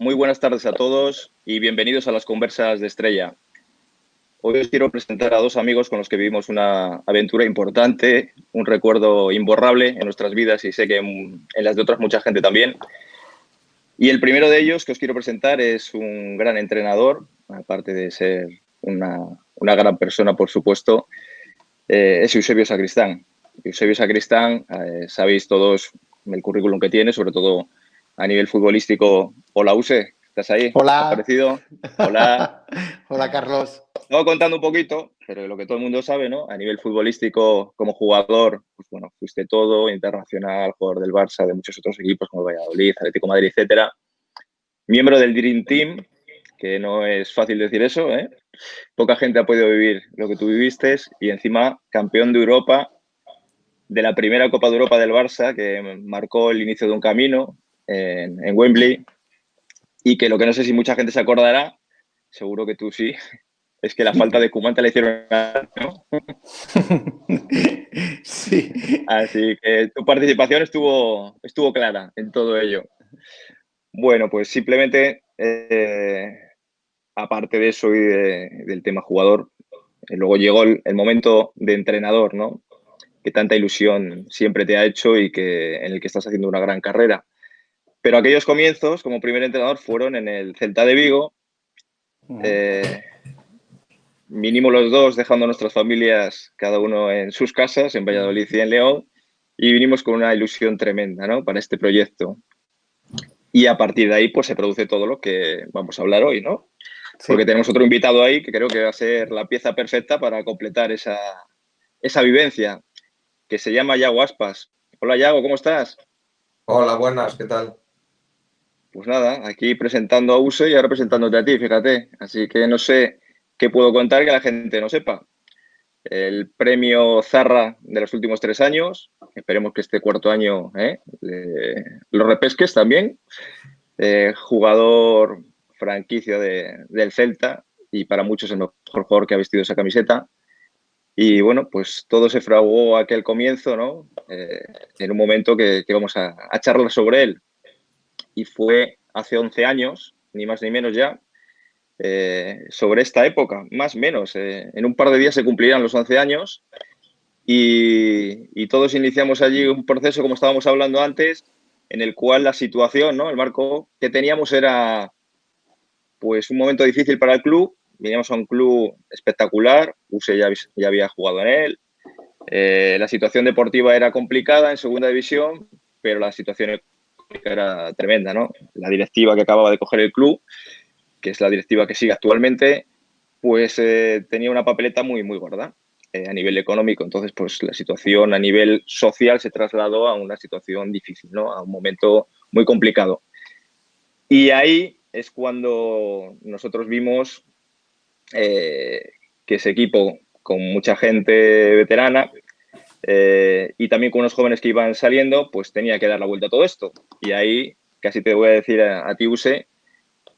muy buenas tardes a todos y bienvenidos a las Conversas de Estrella. Hoy os quiero presentar a dos amigos con los que vivimos una aventura importante, un recuerdo imborrable en nuestras vidas y sé que en las de otras mucha gente también. Y el primero de ellos que os quiero presentar es un gran entrenador, aparte de ser una gran persona, por supuesto, es Eusebio Sacristán. Eusebio Sacristán, sabéis todos el currículum que tiene, sobre todo a nivel futbolístico. Hola, Use, ¿estás ahí? ¿Ha Hola. aparecido? Hola. Hola, Carlos. Estaba contando un poquito, pero lo que todo el mundo sabe, ¿no? A nivel futbolístico, como jugador, pues bueno, fuiste todo, internacional, jugador del Barça, de muchos otros equipos como Valladolid, Atlético de Madrid, etcétera. Miembro del Dream Team, que no es fácil decir eso, ¿eh? Poca gente ha podido vivir lo que tú viviste y encima campeón de Europa, de la primera Copa de Europa del Barça, que marcó el inicio de un camino en Wembley y que lo que no sé si mucha gente se acordará, seguro que tú sí, es que la falta de Koeman te la hicieron, ¿no? Sí. Así que tu participación estuvo clara en todo ello. Bueno, pues simplemente, aparte de eso y del tema jugador, luego llegó el momento de entrenador, ¿no? Que tanta ilusión siempre te ha hecho y en el que estás haciendo una gran carrera. Pero aquellos comienzos como primer entrenador fueron en el Celta de Vigo, mínimo los dos dejando nuestras familias cada uno en sus casas, en Valladolid y en León, y vinimos con una ilusión tremenda, ¿no? Para este proyecto. Y a partir de ahí pues se produce todo lo que vamos a hablar hoy, ¿no? Sí. Porque tenemos otro invitado ahí que creo que va a ser la pieza perfecta para completar esa vivencia, que se llama Yago Aspas. Hola Yago, ¿cómo estás? Hola, buenas, ¿qué tal? Pues nada, aquí presentando a Use y ahora presentándote a ti, fíjate. Así que no sé qué puedo contar que la gente no sepa. El premio Zarra de los últimos 3 años. Esperemos que este cuarto año lo repesques también. Jugador franquicia del Celta y para muchos el mejor jugador que ha vestido esa camiseta. Y bueno, pues todo se fraguó aquel comienzo, ¿no? En un momento que vamos a charlar sobre él. Y fue hace 11 años, ni más ni menos ya, sobre esta época, más o menos. En un par de días se cumplirán los 11 años y todos iniciamos allí un proceso, como estábamos hablando antes, en el cual la situación, ¿no? El marco que teníamos era pues un momento difícil para el club. Veníamos a un club espectacular, Use ya había jugado en él. La situación deportiva era complicada en segunda división, pero la situación económica era tremenda, ¿no? La directiva que acababa de coger el club, que es la directiva que sigue actualmente, pues tenía una papeleta muy, muy gorda a nivel económico. Entonces, pues la situación a nivel social se trasladó a una situación difícil, ¿no? A un momento muy complicado. Y ahí es cuando nosotros vimos que ese equipo, con mucha gente veterana y también con unos jóvenes que iban saliendo, pues tenía que dar la vuelta a todo esto. Y ahí casi te voy a decir a ti, Use,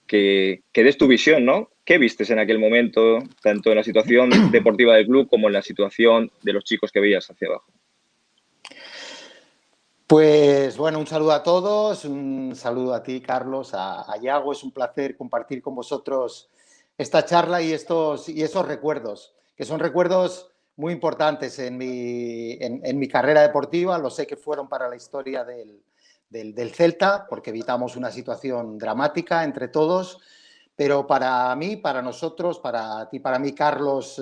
que des tu visión, ¿no? ¿Qué vistes en aquel momento, tanto en la situación deportiva del club como en la situación de los chicos que veías hacia abajo? Pues bueno, un saludo a todos, un saludo a ti, Carlos, a Yago. Es un placer compartir con vosotros esta charla y esos recuerdos, que son recuerdos muy importantes en mi carrera deportiva. Lo sé que fueron para la historia del Celta, porque evitamos una situación dramática entre todos, pero para mí, para nosotros, para ti, para mí, Carlos,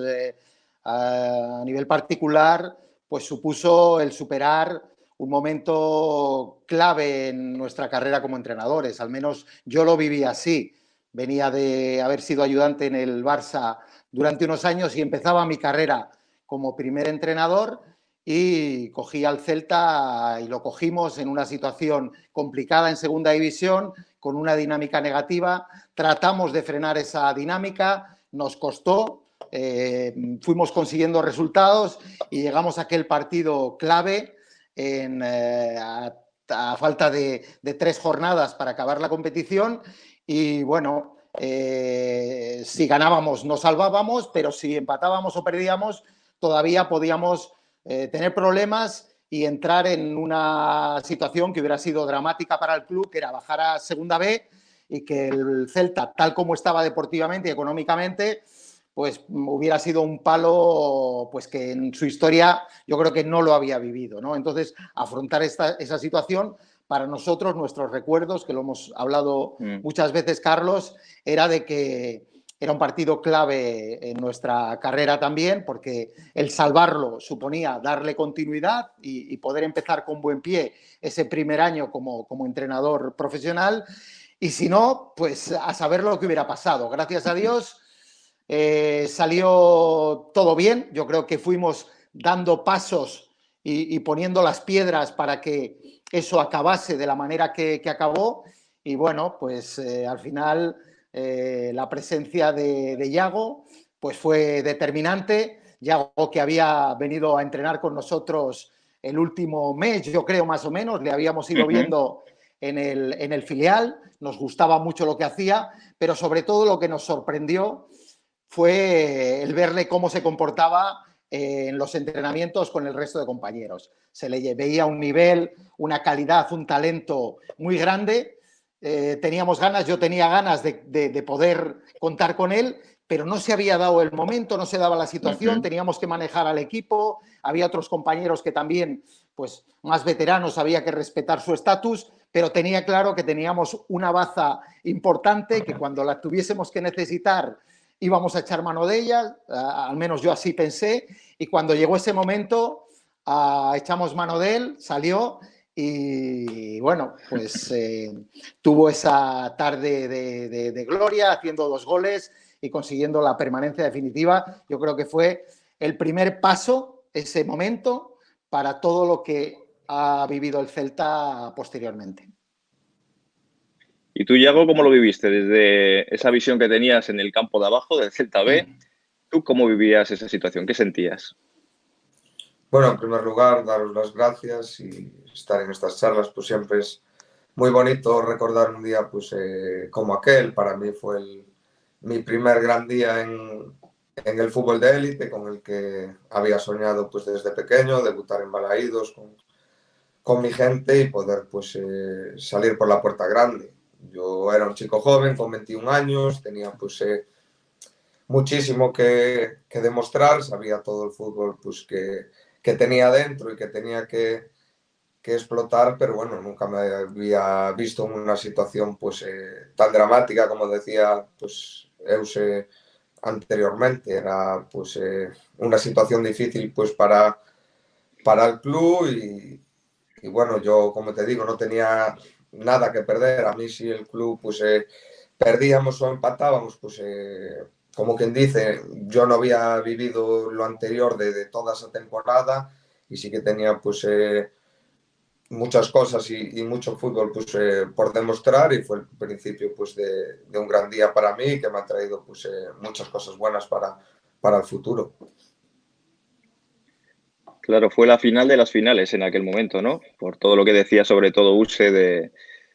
a nivel particular, pues supuso el superar un momento clave en nuestra carrera como entrenadores. Al menos yo lo viví así. Venía de haber sido ayudante en el Barça durante unos años y empezaba mi carrera como primer entrenador y cogí al Celta y lo cogimos en una situación complicada en segunda división, con una dinámica negativa. Tratamos de frenar esa dinámica, nos costó, fuimos consiguiendo resultados y llegamos a aquel partido clave a falta de 3 jornadas para acabar la competición y bueno, si ganábamos nos salvábamos, pero si empatábamos o perdíamos todavía podíamos tener problemas y entrar en una situación que hubiera sido dramática para el club, que era bajar a segunda B y que el Celta, tal como estaba deportivamente y económicamente, pues hubiera sido un palo pues que en su historia yo creo que no lo había vivido, ¿no? Entonces, afrontar esa situación, para nosotros, nuestros recuerdos, que lo hemos hablado muchas veces, Carlos, era de que era un partido clave en nuestra carrera también, porque el salvarlo suponía darle continuidad y poder empezar con buen pie ese primer año como entrenador profesional. Y si no, pues a saber lo que hubiera pasado. Gracias a Dios salió todo bien. Yo creo que fuimos dando pasos y poniendo las piedras para que eso acabase de la manera que acabó. Y bueno, pues al final la presencia de Yago pues fue determinante. Yago, que había venido a entrenar con nosotros el último mes, yo creo, más o menos, le habíamos ido viendo en el filial, nos gustaba mucho lo que hacía, pero sobre todo lo que nos sorprendió fue el verle cómo se comportaba en los entrenamientos con el resto de compañeros. Se le veía un nivel, una calidad, un talento muy grande. Teníamos ganas, yo tenía ganas de poder contar con él, pero no se había dado el momento, no se daba la situación, teníamos que manejar al equipo, había otros compañeros que también, pues más veteranos, había que respetar su estatus, pero tenía claro que teníamos una baza importante, que cuando la tuviésemos que necesitar íbamos a echar mano de ella, al menos yo así pensé, y cuando llegó ese momento echamos mano de él, salió y bueno, pues tuvo esa tarde de gloria, haciendo 2 goles y consiguiendo la permanencia definitiva. Yo creo que fue el primer paso, ese momento, para todo lo que ha vivido el Celta posteriormente. ¿Y tú, Yago, cómo lo viviste? Desde esa visión que tenías en el campo de abajo del Celta B, ¿tú cómo vivías esa situación? ¿Qué sentías? Bueno, en primer lugar, daros las gracias y estar en estas charlas, pues siempre es muy bonito recordar un día pues, como aquel. Para mí fue mi primer gran día en el fútbol de élite, con el que había soñado pues, desde pequeño, debutar en Balaídos con mi gente y poder pues, salir por la puerta grande. Yo era un chico joven, con 21 años, tenía pues muchísimo que demostrar, sabía todo el fútbol pues, que tenía dentro y que tenía que explotar, pero bueno, nunca me había visto en una situación pues tan dramática como decía pues Euse anteriormente. Era pues una situación difícil pues para el club y bueno, yo como te digo no tenía nada que perder. A mí si el club pues perdíamos o empatábamos pues como quien dice, yo no había vivido lo anterior de toda esa temporada y sí que tenía pues muchas cosas y mucho fútbol pues, por demostrar, y fue el principio pues, de un gran día para mí, que me ha traído pues, muchas cosas buenas para el futuro. Claro, fue la final de las finales en aquel momento, ¿no? Por todo lo que decía, sobre todo Use,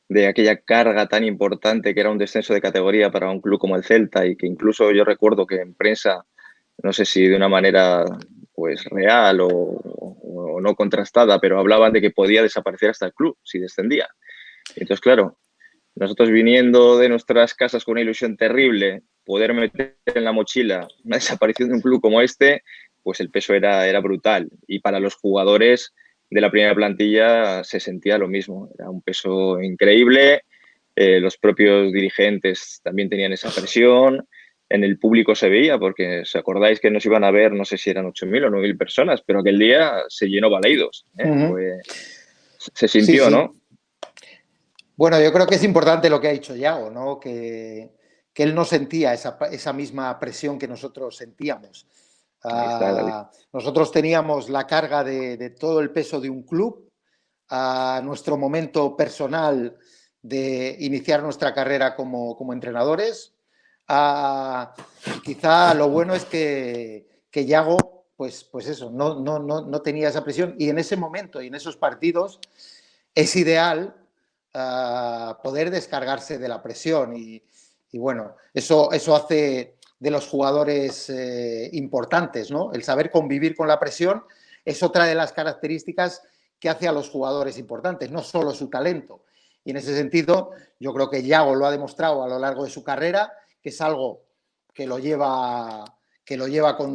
de aquella carga tan importante que era un descenso de categoría para un club como el Celta, y que incluso yo recuerdo que en prensa, no sé si de una manera pues real o no contrastada, pero hablaban de que podía desaparecer hasta el club si descendía. Entonces, claro, nosotros viniendo de nuestras casas con una ilusión terrible, poder meter en la mochila una desaparición de un club como este, pues el peso era brutal. Y para los jugadores de la primera plantilla se sentía lo mismo. Era un peso increíble. Los propios dirigentes también tenían esa presión. En el público se veía, porque os acordáis que nos iban a ver, no sé si eran 8.000 o 9.000 personas, pero aquel día se llenó Balaídos. Se sintió, Sí, sí. ¿no? Bueno, yo creo que es importante lo que ha dicho Yago, ¿no? Que él no sentía esa misma presión que nosotros sentíamos. Ahí está, David. Nosotros teníamos la carga de todo el peso de un club, a nuestro momento personal de iniciar nuestra carrera como entrenadores. Quizá lo bueno es que Yago, pues eso, no tenía esa presión, y en ese momento y en esos partidos es ideal poder descargarse de la presión y bueno, eso hace de los jugadores importantes, ¿no? El saber convivir con la presión es otra de las características que hace a los jugadores importantes, no solo su talento. Y en ese sentido, yo creo que Yago lo ha demostrado a lo largo de su carrera, que es algo que lo lleva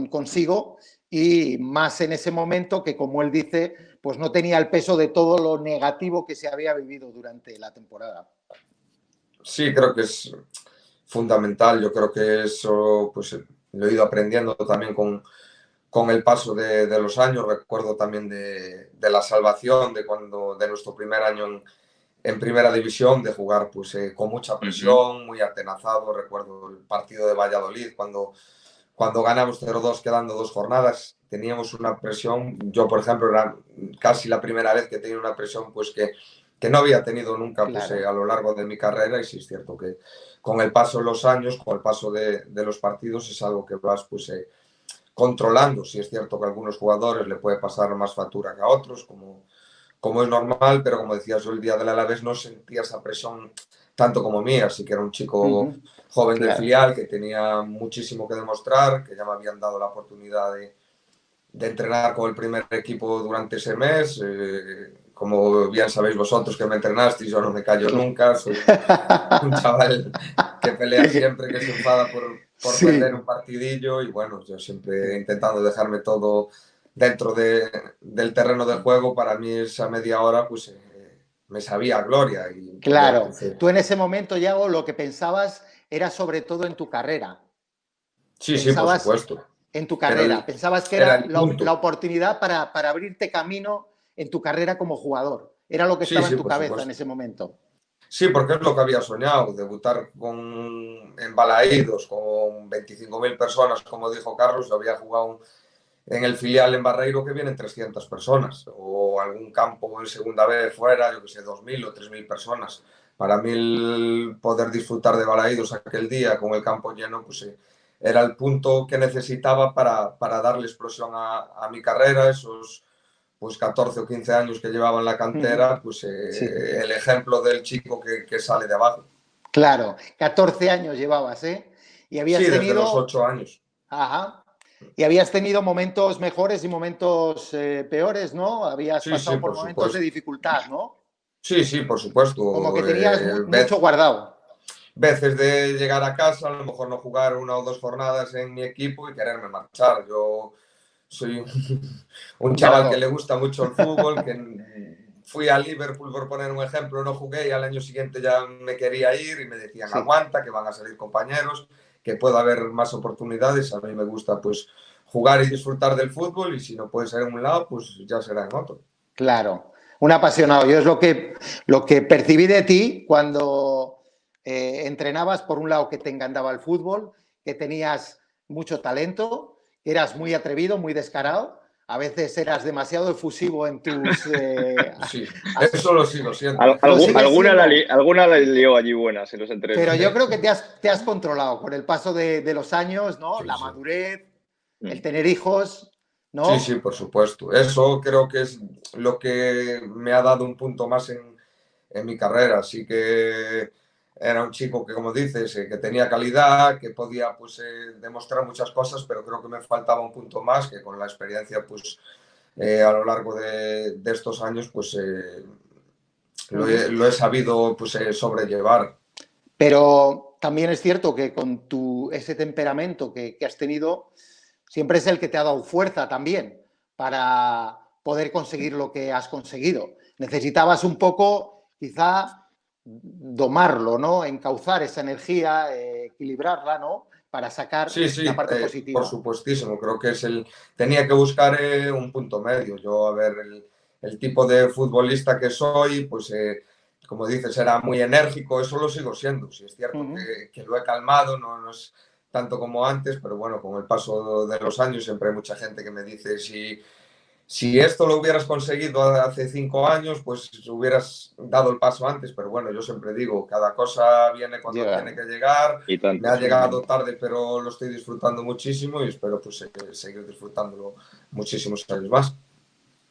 consigo, y más en ese momento que, como él dice, pues no tenía el peso de todo lo negativo que se había vivido durante la temporada. Sí, creo que es fundamental. Yo creo que eso pues lo he ido aprendiendo también con el paso de los años. Recuerdo también de la salvación, de nuestro primer año en primera división, de jugar pues con mucha presión, muy atenazado. Recuerdo el partido de Valladolid cuando ganamos 0-2 quedando 2 jornadas, teníamos una presión. Yo, por ejemplo, era casi la primera vez que tenía una presión pues que no había tenido nunca pues, Claro. a lo largo de mi carrera, y sí es cierto que con el paso de los años, con el paso de los partidos, es algo que vas pues controlando. Sí es cierto que a algunos jugadores le puede pasar más factura que a otros, como es normal, pero como decías, yo el día del Alavés no sentía esa presión tanto como mía. Sí que era un chico joven del filial que tenía muchísimo que demostrar, que ya me habían dado la oportunidad de entrenar con el primer equipo durante ese mes. Como bien sabéis vosotros que me entrenasteis, yo no me callo nunca, soy un chaval que pelea siempre, que se enfada por perder un partidillo, y bueno, yo siempre intentando dejarme todo dentro del terreno del juego. Para mí esa media hora pues me sabía a gloria. Y Claro, pues, tú en ese momento, Yago, lo que pensabas era sobre todo en tu carrera. sí, sí, por Pensabas supuesto. en tu Pero carrera, pensabas que era era el la punto. oportunidad para abrirte camino en tu carrera como jugador. Era lo que Sí, estaba en sí, tu por cabeza en supuesto. ese momento. Sí, porque es lo que había soñado, debutar en Balaídos con 25.000 personas, como dijo Carlos. Yo había jugado en el filial en Barreiro que vienen 300 personas, o algún campo en segunda vez fuera, yo que sé, 2.000 o 3.000 personas. Para mí el poder disfrutar de Balaídos aquel día con el campo lleno, pues era el punto que necesitaba para darle explosión a mi carrera. Esos pues 14 o 15 años que llevaba en la cantera, pues Sí. el ejemplo del chico que sale de abajo. Claro, 14 años llevabas, ¿eh? Y habías Sí, desde los tenido... 8 años. Ajá. Y habías tenido momentos mejores y momentos peores, ¿no? Habías Sí, sí, pasado por por momentos de supuesto. dificultad, ¿no? Sí, sí, por Como supuesto. que tenías mucho guardado. Veces de llegar a casa, a lo mejor no jugar 1 o 2 jornadas en mi equipo y quererme marchar. Yo soy un Un chaval que ganador. le gusta mucho el fútbol, que fui a Liverpool, por poner un ejemplo, no jugué, y al año siguiente ya me quería ir y me decían, Sí. aguanta, que van a salir compañeros, que puede haber más oportunidades. A mí me gusta pues jugar y disfrutar del fútbol, y si no puede ser en un lado, pues ya será en otro. Claro, un apasionado. Yo es lo que percibí de ti cuando entrenabas. Por un lado, que te encantaba el fútbol, que tenías mucho talento, que eras muy atrevido, muy descarado. A veces eras demasiado efusivo en tus... Sí, eso lo sigo siendo. Lo sigues siendo, Alguna la lió allí buenas en los pero entrenos, yo ¿eh? creo que te has controlado con el paso de los años, ¿no? Sí, La sí. madurez, el tener hijos, Sí, sí, ¿no? por supuesto. Eso creo que es lo que me ha dado un punto más en mi carrera. Así que era un chico que, como dices, que tenía calidad, que podía pues, demostrar muchas cosas, pero creo que me faltaba un punto más, que con la experiencia pues, a lo largo de estos años pues, lo he sabido pues, sobrellevar. Pero también es cierto que con ese temperamento que has tenido, siempre es el que te ha dado fuerza también para poder conseguir lo que has conseguido. Necesitabas un poco, quizá, domarlo, ¿no? Encauzar esa energía, equilibrarla, ¿no? Para sacar Sí, la sí, parte por positiva. supuestísimo. Creo que tenía que buscar un punto medio. Yo, a ver, el tipo de futbolista que soy, pues como dices, era muy enérgico. Eso lo sigo siendo. Sí, es cierto que lo he calmado, no es tanto como antes, pero bueno, con el paso de los años siempre hay mucha gente que me dice, si esto lo hubieras conseguido hace 5 años, pues hubieras dado el paso antes. Pero bueno, yo siempre digo, cada cosa viene cuando tiene Llega. que llegar. Y Me tanto, ha sí. llegado tarde, pero lo estoy disfrutando muchísimo, y espero pues seguir disfrutándolo muchísimos años más.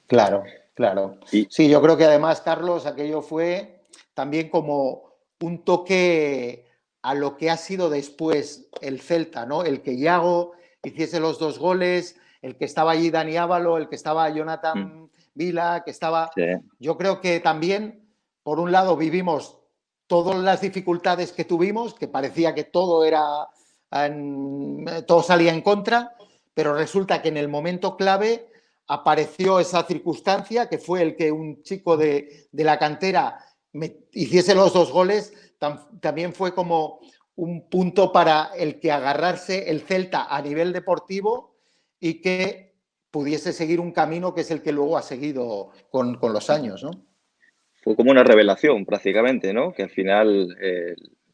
Claro, claro. Y Sí, yo creo que además, Carlos, aquello fue también como un toque a lo que ha sido después el Celta, ¿no? El que Yago hiciese los 2 goles, el que estaba allí Dani Ávalo, el que estaba mm, Jonathan Vila, que estaba... sí, Yo creo que también por un lado vivimos todas las dificultades que tuvimos, que parecía que todo salía en contra, pero resulta que en el momento clave apareció esa circunstancia que fue el que un chico de la cantera hiciese los 2 goles, también fue como un punto para el que agarrarse el Celta a nivel deportivo y que pudiese seguir un camino que es el que luego ha seguido con los años, ¿no? Fue como una revelación prácticamente, ¿no? Que al final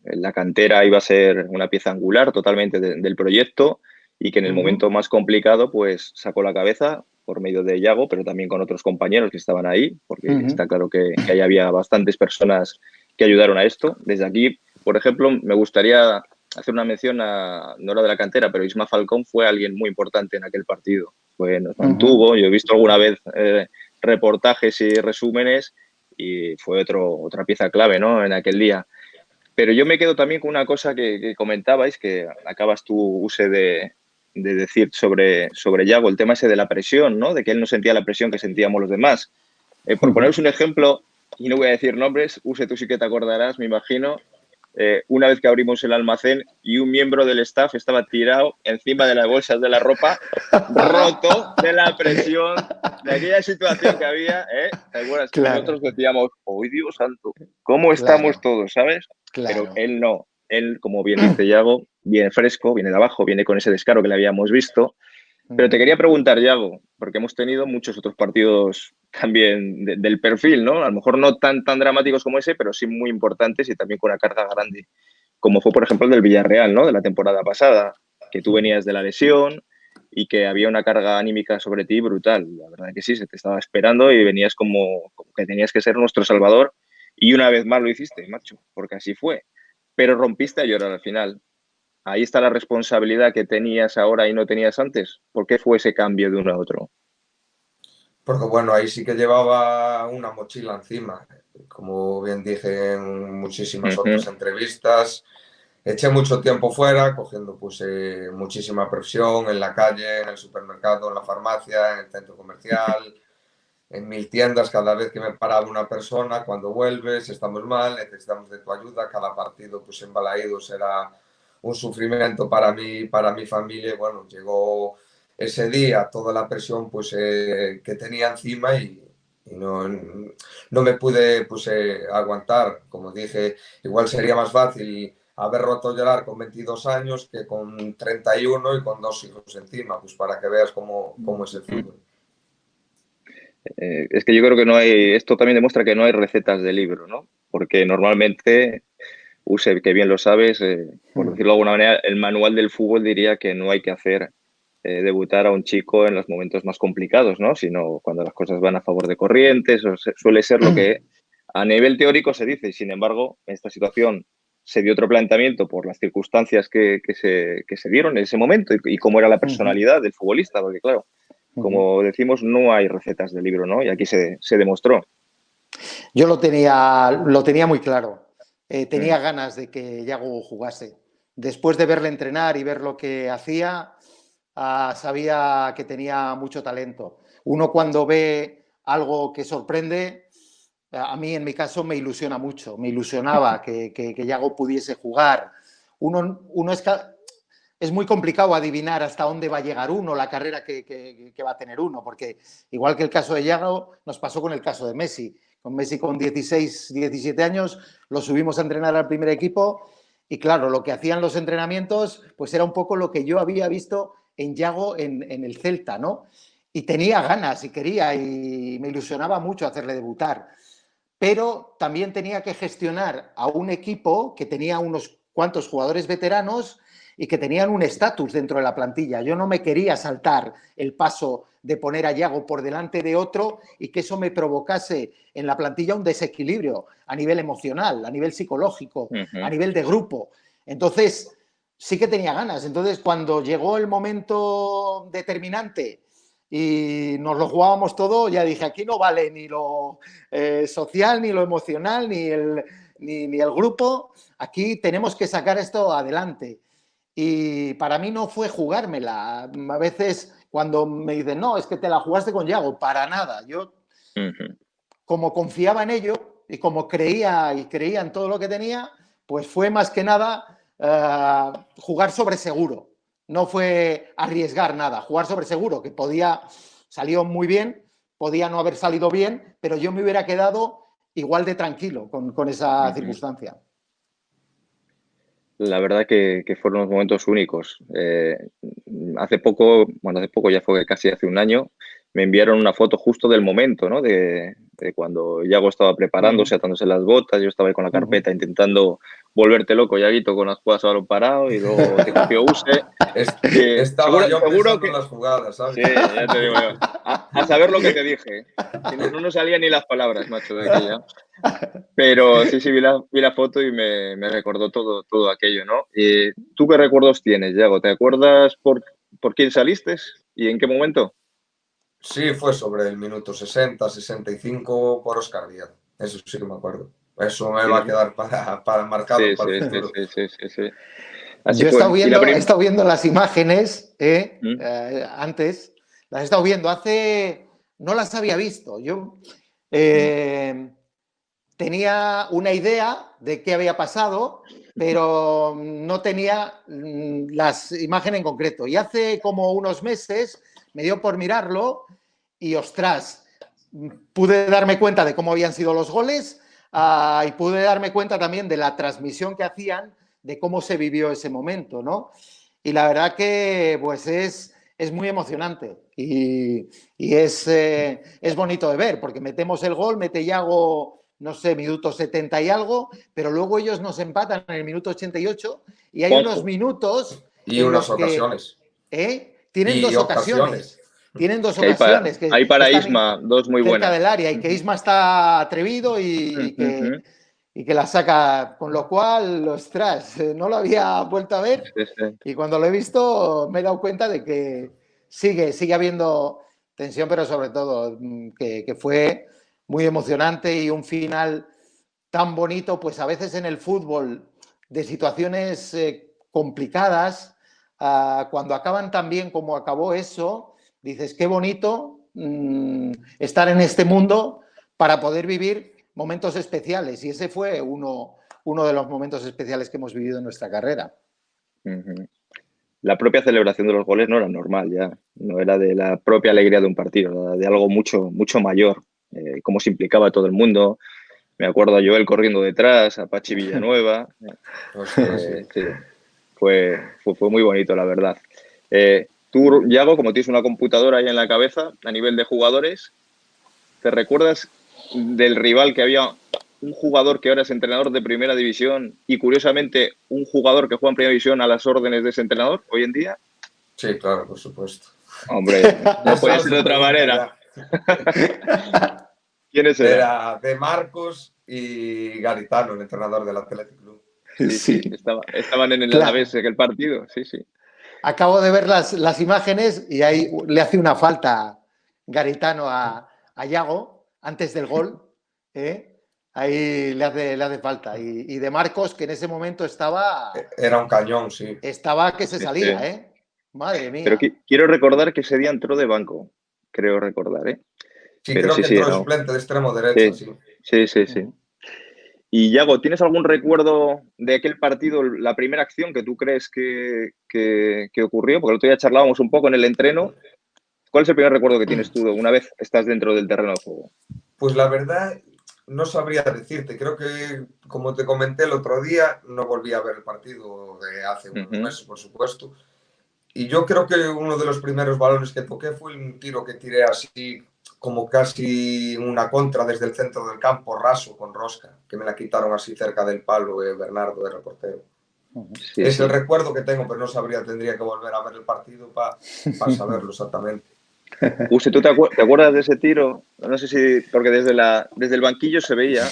la cantera iba a ser una pieza angular totalmente del proyecto y que en el momento más complicado pues sacó la cabeza por medio de Yago, pero también con otros compañeros que estaban ahí, porque está claro que ahí había bastantes personas que ayudaron a esto. Desde aquí, por ejemplo, me gustaría hacer una mención a, no era de la cantera, pero Isma Falcón fue alguien muy importante en aquel partido. Nos mantuvo, yo he visto alguna vez reportajes y resúmenes y fue otra pieza clave, ¿no? En aquel día. Pero yo me quedo también con una cosa que comentabais, que acabas tú, Use, de decir sobre Yago, el tema ese de la presión, ¿no? De que él no sentía la presión que sentíamos los demás. Por poneros un ejemplo, y no voy a decir nombres, Use, tú sí que te acordarás, me imagino, una vez que abrimos el almacén y un miembro del staff estaba tirado encima de las bolsas de la ropa, roto de la presión de aquella situación que había, ¿te acuerdas? Claro. Nosotros decíamos, ¡oh, Dios santo! ¿Cómo estamos todos, sabes? Claro. Pero él no. Él, como bien dice Yago, viene fresco, viene de abajo, viene con ese descaro que le habíamos visto. Pero te quería preguntar, Yago, porque hemos tenido muchos otros partidos también del perfil, ¿no? A lo mejor no tan dramáticos como ese, pero sí muy importantes y también con una carga grande, como fue, por ejemplo, el del Villarreal, ¿no? De la temporada pasada, que tú venías de la lesión y que había una carga anímica sobre ti brutal. La verdad que sí, se te estaba esperando y venías como que tenías que ser nuestro salvador y una vez más lo hiciste, macho, porque así fue. Pero rompiste a llorar al final. Ahí está la responsabilidad que tenías ahora y no tenías antes. ¿Por qué fue ese cambio de uno a otro? Porque bueno, ahí sí que llevaba una mochila encima. Como bien dije en muchísimas otras entrevistas, eché mucho tiempo fuera, cogiendo pues muchísima presión en la calle, en el supermercado, en la farmacia, en el centro comercial, en 1000 tiendas. Cada vez que me paraba una persona, cuando vuelves, estamos mal, necesitamos de tu ayuda. Cada partido pues en Balaídos era un sufrimiento para mí, para mi familia. Bueno, llegó ese día toda la presión pues que tenía encima y no me pude pues aguantar. Como dije, igual sería más fácil haber roto llorar con 22 años que con 31 y con 2 hijos encima, pues para que veas cómo es el fútbol. Es que yo creo que no hay, esto también demuestra que no hay recetas de libro, ¿no? Porque normalmente, Use, que bien lo sabes, por decirlo de alguna manera, el manual del fútbol diría que no hay que hacer debutar a un chico en los momentos más complicados, ¿no? Sino cuando las cosas van a favor de corrientes, suele ser lo que a nivel teórico se dice. Y sin embargo, en esta situación se dio otro planteamiento por las circunstancias que se dieron en ese momento y cómo era la personalidad del futbolista, porque claro, como decimos, no hay recetas de libro, ¿no? Y aquí se demostró. Yo lo tenía muy claro. Tenía ganas de que Yago jugase. Después de verle entrenar y ver lo que hacía, sabía que tenía mucho talento. Uno cuando ve algo que sorprende, a mí en mi caso me ilusiona mucho. Me ilusionaba que Yago pudiese jugar. Uno es muy complicado adivinar hasta dónde va a llegar uno, la carrera que va a tener uno, porque igual que el caso de Yago, nos pasó con el caso de Messi. Con Messi con 16, 17 años lo subimos a entrenar al primer equipo y claro, lo que hacían los entrenamientos pues era un poco lo que yo había visto en Yago en el Celta, ¿no? Y tenía ganas y quería y me ilusionaba mucho hacerle debutar. Pero también tenía que gestionar a un equipo que tenía unos cuantos jugadores veteranos y que tenían un estatus dentro de la plantilla. Yo no me quería saltar el paso de poner a Yago por delante de otro y que eso me provocase en la plantilla un desequilibrio a nivel emocional, a nivel psicológico, a nivel de grupo. Entonces, sí que tenía ganas. Entonces, cuando llegó el momento determinante y nos lo jugábamos todo, ya dije, aquí no vale ni lo social, ni lo emocional, ni el grupo. Aquí tenemos que sacar esto adelante. Y para mí no fue jugármela. A veces cuando me dicen, no, es que te la jugaste con Yago, para nada. Yo, como confiaba en ello, y como creía en todo lo que tenía, pues fue más que nada jugar sobre seguro. No fue arriesgar nada, jugar sobre seguro, que salió muy bien, podía no haber salido bien, pero yo me hubiera quedado igual de tranquilo con esa circunstancia. La verdad que fueron unos momentos únicos. Hace poco, ya fue casi hace un año, me enviaron una foto justo del momento, ¿no? De cuando Yago estaba preparándose, atándose las botas, yo estaba ahí con la carpeta intentando volverte loco, Yaguito, con las jugadas a balón parado, y luego te cogió Use. Estaba yo seguro pensando en las jugadas, ¿sabes? Sí, ya te digo yo. A saber lo que te dije. Que no nos salían ni las palabras, macho, de aquella. Pero sí, vi la foto y me recordó todo aquello, ¿no? ¿Tú qué recuerdos tienes, Yago? ¿Te acuerdas por quién saliste y en qué momento? Sí, fue sobre el minuto 60, 65 por Óscar Díaz. Eso sí que me acuerdo. Eso me va a quedar para marcado Sí, para el sí, futuro. sí. Así Yo he fue. estado viendo las imágenes ¿Mm? antes, las he estado viendo. No las había visto. Yo tenía una idea de qué había pasado, pero no tenía las imágenes en concreto. Y hace como unos meses me dio por mirarlo y, ostras, pude darme cuenta de cómo habían sido los goles y pude darme cuenta también de la transmisión que hacían, de cómo se vivió ese momento, ¿no? Y la verdad que pues es muy emocionante y es bonito de ver, porque metemos el gol, mete Yago, no sé, minuto 70 y algo, pero luego ellos nos empatan en el minuto 88 y hay unos Juanjo. minutos Y en unas los que ocasiones. tienen Y dos ocasiones. ocasiones. Tienen dos Que ocasiones que hay para están Isma, dos muy cerca buenas. del área y que Isma está atrevido y que la saca, con lo cual, ostras, no lo había vuelto a ver Sí. y cuando lo he visto me he dado cuenta de que sigue habiendo tensión, pero sobre todo que fue muy emocionante y un final tan bonito, pues a veces en el fútbol de situaciones complicadas, cuando acaban tan bien como acabó eso, dices, qué bonito estar en este mundo para poder vivir momentos especiales. Y ese fue uno de los momentos especiales que hemos vivido en nuestra carrera. La propia celebración de los goles no era normal ya, no era de la propia alegría de un partido, era de algo mucho mayor, cómo se implicaba todo el mundo. Me acuerdo a Joel corriendo detrás, a Pachi Villanueva. Ostras, sí. Sí, fue muy bonito, la verdad. Tú, Yago, como tienes una computadora ahí en la cabeza, a nivel de jugadores, ¿te recuerdas del rival que había un jugador que ahora es entrenador de primera división y, curiosamente, un jugador que juega en primera división a las órdenes de ese entrenador hoy en día? Sí, claro, por supuesto. Hombre, no Eso puede no ser se de otra pregunta manera. ya. ¿Quiénes eran? Era de Marcos y Garitano, el entrenador del Athletic Club. Sí, estaban en el Claro. Alavés en el partido, sí. Acabo de ver las imágenes y ahí le hace una falta Garitano a Yago antes del gol. Ahí le hace falta. Y de Marcos, que en ese momento estaba Era un cañón, sí. que se salía, Sí. Madre Pero mía. quiero recordar que ese día entró de banco, creo recordar, ¿eh? Sí, Pero creo que sí, entró de no. suplente de extremo derecha, sí. Sí. Y Yago, ¿tienes algún recuerdo de aquel partido, la primera acción que tú crees que ocurrió? Porque el otro día charlábamos un poco en el entreno. ¿Cuál es el primer recuerdo que tienes tú una vez estás dentro del terreno de juego? Pues la verdad, no sabría decirte. Creo que, como te comenté el otro día, no volví a ver el partido de hace unos meses, por supuesto. Y yo creo que uno de los primeros balones que toqué fue un tiro que tiré así, como casi una contra desde el centro del campo, raso, con rosca, que me la quitaron así cerca del palo de Bernardo, el reportero. Sí, Es el recuerdo que tengo, pero no sabría, tendría que volver a ver el partido para saberlo exactamente. Use, ¿tú te acuerdas de ese tiro? No sé si, porque desde el banquillo se veía,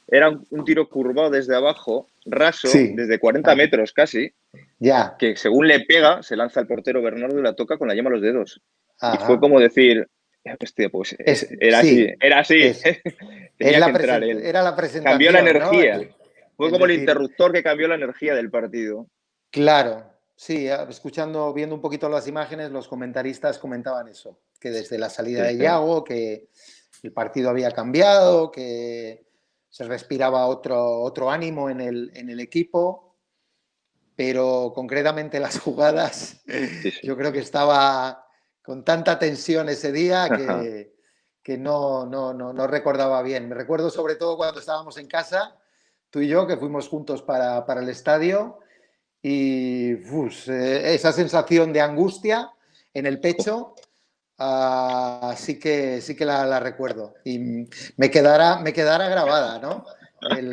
era un tiro curvado desde abajo, raso, Sí. desde 40 metros casi, Ya. que según le pega, se lanza el portero Bernardo y la toca con la yema a los dedos. Y fue Ajá. como decir, hostia, pues era así, Sí. era así. Tenía que entrar él. Era la Cambió la presentación, ¿no? energía. Fue El como el decir, interruptor que cambió la energía del partido. claro. Sí, viendo un poquito las imágenes, los comentaristas comentaban eso, que desde la salida de Sí. Yago, que el partido había cambiado, que se respiraba otro ánimo en el equipo, pero concretamente las jugadas, Sí, sí. yo creo que estaba con tanta tensión ese día que no recordaba bien. Me recuerdo sobre todo cuando estábamos en casa, tú y yo, que fuimos juntos para el estadio, y esa sensación de angustia en el pecho, sí que la recuerdo. Y me quedará grabada, ¿no? El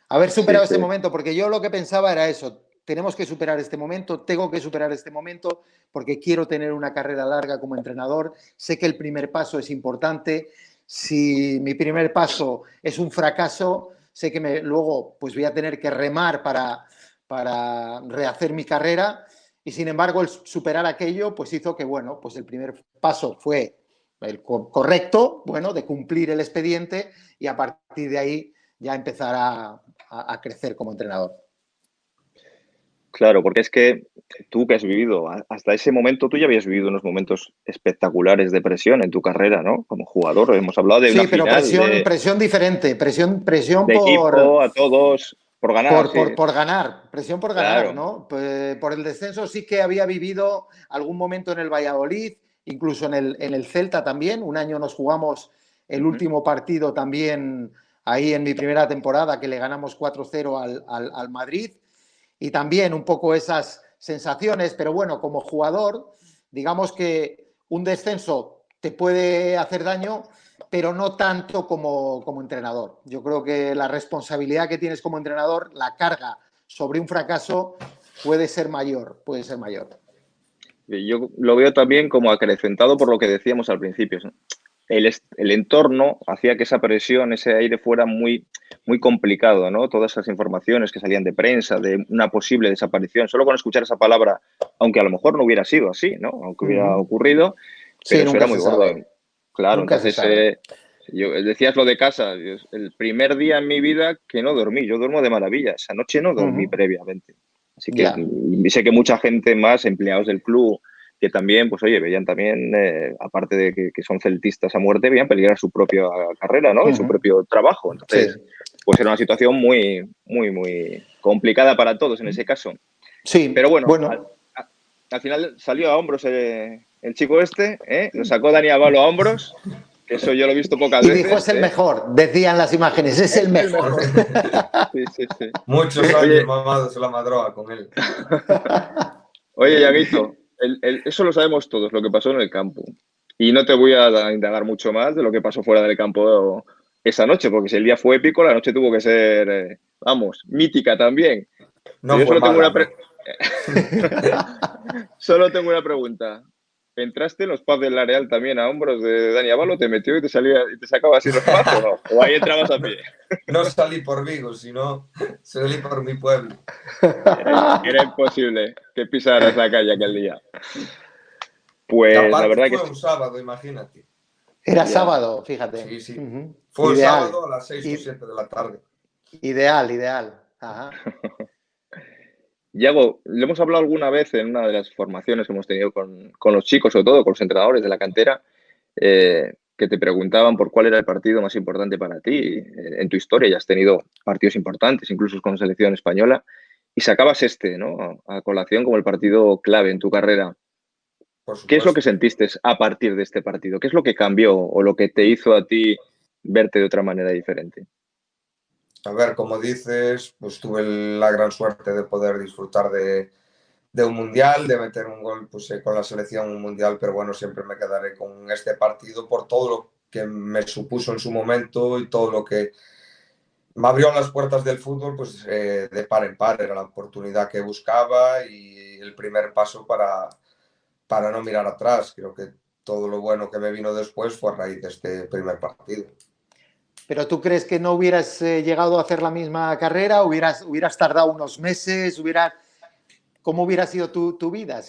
haber Sí, superado sí. ese momento, porque yo lo que pensaba era eso: tenemos que superar este momento, tengo que superar este momento, porque quiero tener una carrera larga como entrenador. Sé que el primer paso es importante. Si mi primer paso es un fracaso, sé que luego pues voy a tener que remar para rehacer mi carrera, y sin embargo el superar aquello pues hizo que, bueno, pues el primer paso fue el correcto, bueno, de cumplir el expediente, y a partir de ahí ya empezar a crecer como entrenador. Claro, porque es que tú que has vivido, hasta ese momento tú ya habías vivido unos momentos espectaculares de presión en tu carrera, ¿no? Como jugador, hemos hablado de una Sí, pero final presión diferente, presión de equipo a todos por ganar, sí, por ganar, presión por ganar, claro. ¿no? Pues por el descenso sí que había vivido algún momento en el Valladolid, incluso en el Celta también. Un año nos jugamos el último partido también ahí en mi primera temporada, que le ganamos 4-0 al Madrid, y también un poco esas sensaciones, pero bueno, como jugador, digamos que un descenso te puede hacer daño, pero no tanto como entrenador. Yo creo que la responsabilidad que tienes como entrenador, la carga sobre un fracaso, puede ser mayor, puede ser mayor. Yo lo veo también como acrecentado por lo que decíamos al principio, ¿no? El entorno hacía que esa presión, ese aire fuera muy, muy complicado, ¿no? Todas esas informaciones que salían de prensa, de una posible desaparición, solo con escuchar esa palabra, aunque a lo mejor no hubiera sido así, ¿no? Aunque hubiera ocurrido, pero Sí, eso nunca era se muy gordo. sabe. Claro, Nunca se entonces, sabe. yo decías lo de casa, el primer día en mi vida que no dormí, yo duermo de maravilla, esa noche no dormí previamente. Así que Ya. sé que mucha gente más, empleados del club, que también, pues oye, veían también, aparte de que son celtistas a muerte, veían peligrar su propia carrera, ¿no? Y su propio trabajo. Entonces, Sí. pues era una situación muy, muy, muy complicada para todos en ese caso. Sí, Pero bueno, bueno. al final salió a hombros el chico este, ¿eh? Lo sacó Dani Avalo a hombros, que eso yo lo he visto pocas Y dijo, veces, es el ¿eh? mejor, decían las imágenes, es el Es el mejor. mejor. Sí, sí, sí. Muchos años Oye, mamados en la madroa con él. oye, Yaguito, eso lo sabemos todos, lo que pasó en el campo. Y no te voy a indagar mucho más de lo que pasó fuera del campo esa noche, porque si el día fue épico, la noche tuvo que ser, vamos, mítica también. No Pero yo fue solo tengo mala, una, ¿no? solo tengo una pregunta. ¿Entraste en los pubs del Lareal también a hombros de Dani Avalo? ¿Te metió y te salía y te sacaba así los pubs o no? ¿O ahí entrabas a pie? No salí por Vigo, sino salí por mi pueblo. Era imposible que pisaras la calle aquel día. Y Pues la aparte verdad que fue un sábado, imagínate. Era ya. sábado, fíjate. Sí, sí. Ujú. Fue un Ideal. sábado a las 6 o 7 de la tarde. Ideal. Ajá. Yago, le hemos hablado alguna vez en una de las formaciones que hemos tenido con los chicos, sobre todo con los entrenadores de la cantera, que te preguntaban por cuál era el partido más importante para ti en tu historia. Ya has tenido partidos importantes, incluso con la selección española, y sacabas este, ¿no? A colación como el partido clave en tu carrera. Por ¿Qué es lo que supuesto. sentiste a partir de este partido? ¿Qué es lo que cambió o lo que te hizo a ti verte de otra manera diferente? A ver, como dices, pues tuve la gran suerte de poder disfrutar de un mundial, de meter un gol pues, con la selección en un mundial, pero bueno, siempre me quedaré con este partido por todo lo que me supuso en su momento y todo lo que me abrió las puertas del fútbol, pues de par en par, era la oportunidad que buscaba y el primer paso para no mirar atrás. Creo que todo lo bueno que me vino después fue a raíz de este primer partido. ¿Pero tú crees que no hubieras llegado a hacer la misma carrera? ¿Hubieras tardado unos meses? ¿Cómo hubiera sido tu vida?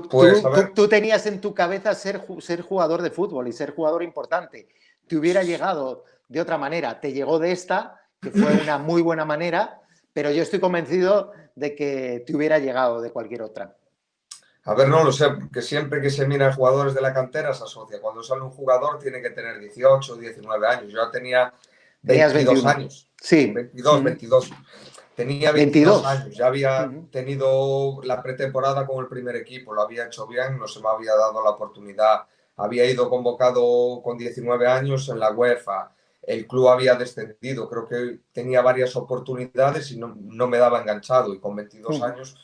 Pues a ver, Tú tenías en tu cabeza ser jugador de fútbol y ser jugador importante. Te hubiera llegado de otra manera. Te llegó de esta, que fue una muy buena manera, pero yo estoy convencido de que te hubiera llegado de cualquier otra. a ver, no lo sé, porque siempre que se mira a jugadores de la cantera se asocia. Cuando sale un jugador tiene que tener 18 o 19 años. Yo ya tenía Tenías 22 21. años. Sí. 22. Tenía 22 años, ya había Ujú. tenido la pretemporada con el primer equipo, lo había hecho bien, no se me había dado la oportunidad. Había ido convocado con 19 años en la UEFA, el club había descendido, creo que tenía varias oportunidades y no me daba enganchado. Y con 22 años,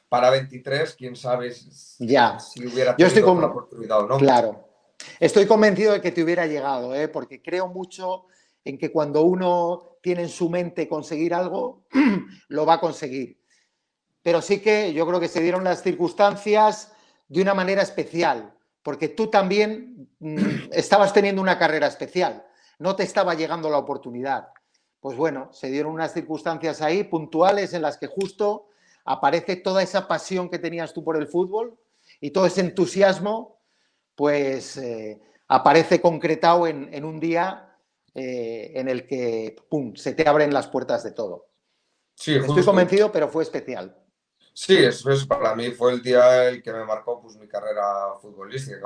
para 23, quién sabe Ya. si hubiera Yo estoy tenido otra oportunidad o no. Claro. Estoy convencido de que te hubiera llegado, ¿eh? Porque creo mucho en que cuando uno tiene en su mente conseguir algo, lo va a conseguir. Pero sí que yo creo que se dieron las circunstancias de una manera especial, porque tú también estabas teniendo una carrera especial, no te estaba llegando la oportunidad. Pues bueno, se dieron unas circunstancias ahí puntuales en las que justo aparece toda esa pasión que tenías tú por el fútbol y todo ese entusiasmo, pues aparece concretado en un día en el que, ¡pum!, se te abren las puertas de todo. Sí, Estoy justo. convencido, pero fue especial. Sí, eso es, para mí fue el día el que me marcó pues, mi carrera futbolística,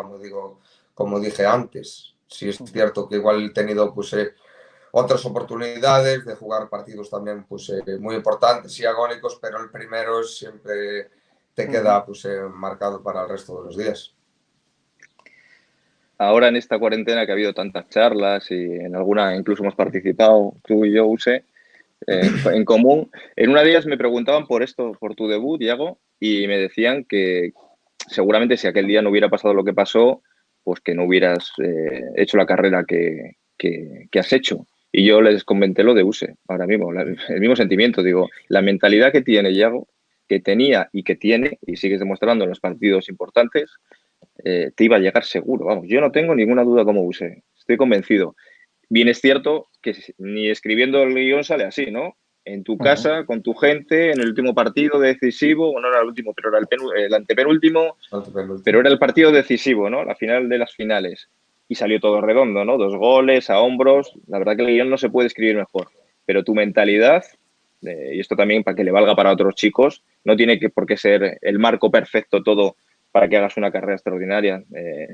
como dije antes. Sí, es cierto que igual he tenido pues, otras oportunidades de jugar partidos también pues, muy importantes y agónicos, pero el primero siempre te queda pues, marcado para el resto de los días. Ahora en esta cuarentena que ha habido tantas charlas y en alguna incluso hemos participado, tú y yo, Use, en común, en una de ellas me preguntaban por esto, por tu debut, Iago, y me decían que seguramente si aquel día no hubiera pasado lo que pasó, pues que no hubieras hecho la carrera que has hecho. Y yo les comenté lo de Use, ahora mismo, el mismo sentimiento, digo, la mentalidad que tiene Iago, que tenía y que tiene, y sigues demostrando en los partidos importantes, te iba a llegar seguro, vamos, yo no tengo ninguna duda como Use, estoy convencido. Bien es cierto que ni escribiendo el guión sale así, ¿no? En tu casa, con tu gente, en el último partido decisivo, bueno, no era el último, pero era el antepenúltimo, pero era el partido decisivo, ¿no? La final de las finales. Y salió todo redondo, ¿no? 2 goles a hombros. La verdad que el guión no se puede escribir mejor. Pero tu mentalidad, y esto también para que le valga para otros chicos, no tiene por qué ser el marco perfecto todo para que hagas una carrera extraordinaria.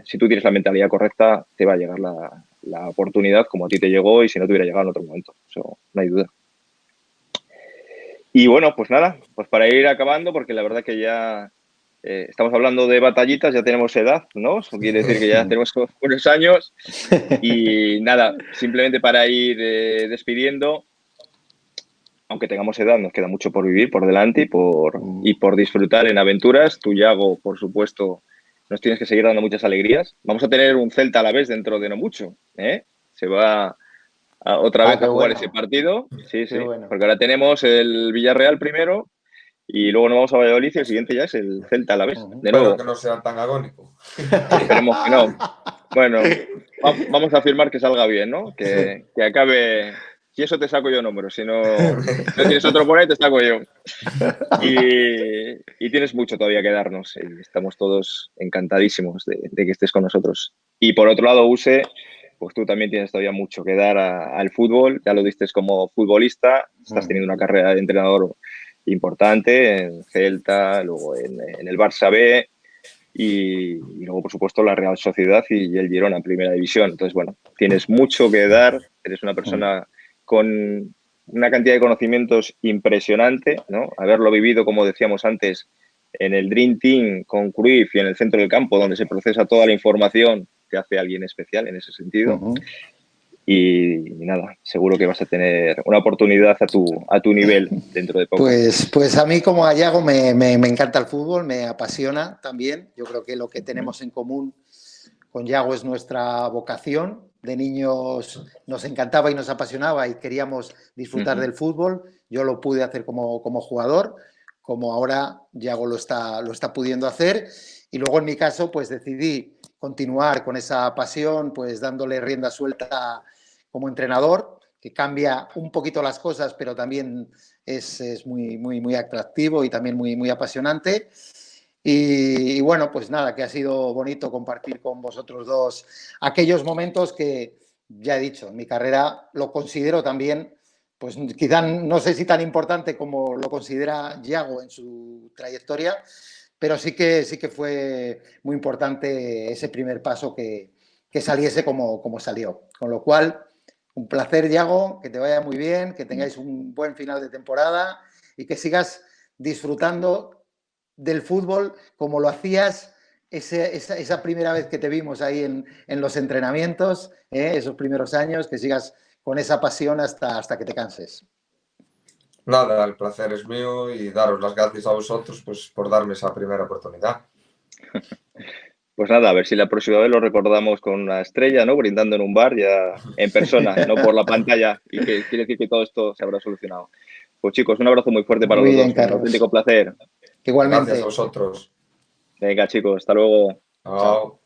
Si tú tienes la mentalidad correcta, te va a llegar la oportunidad como a ti te llegó y si no te hubiera llegado en otro momento. Eso no hay duda. Y bueno, pues nada, pues para ir acabando, porque la verdad que ya estamos hablando de batallitas, ya tenemos edad, ¿no? Eso quiere decir que ya tenemos unos años. Y nada, simplemente para ir despidiendo, aunque tengamos edad, nos queda mucho por vivir por delante y por disfrutar en aventuras. Tú, Yago, por supuesto, nos tienes que seguir dando muchas alegrías. Vamos a tener un Celta a la vez dentro de no mucho, ¿eh? Se va otra vez a jugar ese partido. Sí, sí, bueno. porque ahora tenemos el Villarreal primero y luego nos vamos a Valladolid y el siguiente ya es el Celta a la vez, de nuevo. Espero que no sea tan agónico. Esperemos que no. Bueno, vamos a afirmar que salga bien, ¿no? Que acabe. Si eso te saco yo números, si no tienes otro por ahí, te saco yo. Y tienes mucho todavía que darnos y estamos todos encantadísimos de que estés con nosotros. Y por otro lado, Use, pues tú también tienes todavía mucho que dar al fútbol, ya lo diste como futbolista, estás teniendo una carrera de entrenador importante en Celta, luego en el Barça B y luego, por supuesto, la Real Sociedad y el Girona en Primera División. Entonces, bueno, tienes mucho que dar, eres una persona con una cantidad de conocimientos impresionante, ¿no? Haberlo vivido, como decíamos antes, en el Dream Team con Cruyff y en el centro del campo, donde se procesa toda la información que hace a alguien especial en ese sentido. Y nada, seguro que vas a tener una oportunidad a tu nivel dentro de poco. Pues a mí como a Yago me encanta el fútbol, me apasiona también. Yo creo que lo que tenemos en común con Yago es nuestra vocación. De niños nos encantaba y nos apasionaba y queríamos disfrutar del fútbol. Yo lo pude hacer como jugador, como ahora Yago lo está pudiendo hacer. Y luego en mi caso pues decidí continuar con esa pasión, pues dándole rienda suelta como entrenador, que cambia un poquito las cosas, pero también es muy atractivo y también muy apasionante. Y bueno, pues nada, que ha sido bonito compartir con vosotros dos aquellos momentos que, ya he dicho, en mi carrera lo considero también, pues quizá no sé si tan importante como lo considera Yago en su trayectoria, pero sí que fue muy importante ese primer paso que saliese como salió. Con lo cual, Un placer, Yago, que te vaya muy bien, que tengáis un buen final de temporada y que sigas disfrutando del fútbol como lo hacías esa primera vez que te vimos ahí en los entrenamientos, esos primeros años, que sigas con esa pasión hasta que te canses. Nada, el placer es mío y daros las gracias a vosotros pues, por darme esa primera oportunidad. Pues nada, a ver si la próxima vez lo recordamos con una estrella, ¿no? Brindando en un bar ya en persona, no por la pantalla, y que quiere decir que todo esto se habrá solucionado. Pues chicos, un abrazo muy fuerte para Muy los bien, dos, un Carlos. auténtico placer. Igualmente. Gracias a vosotros. Venga chicos, hasta luego. Chao.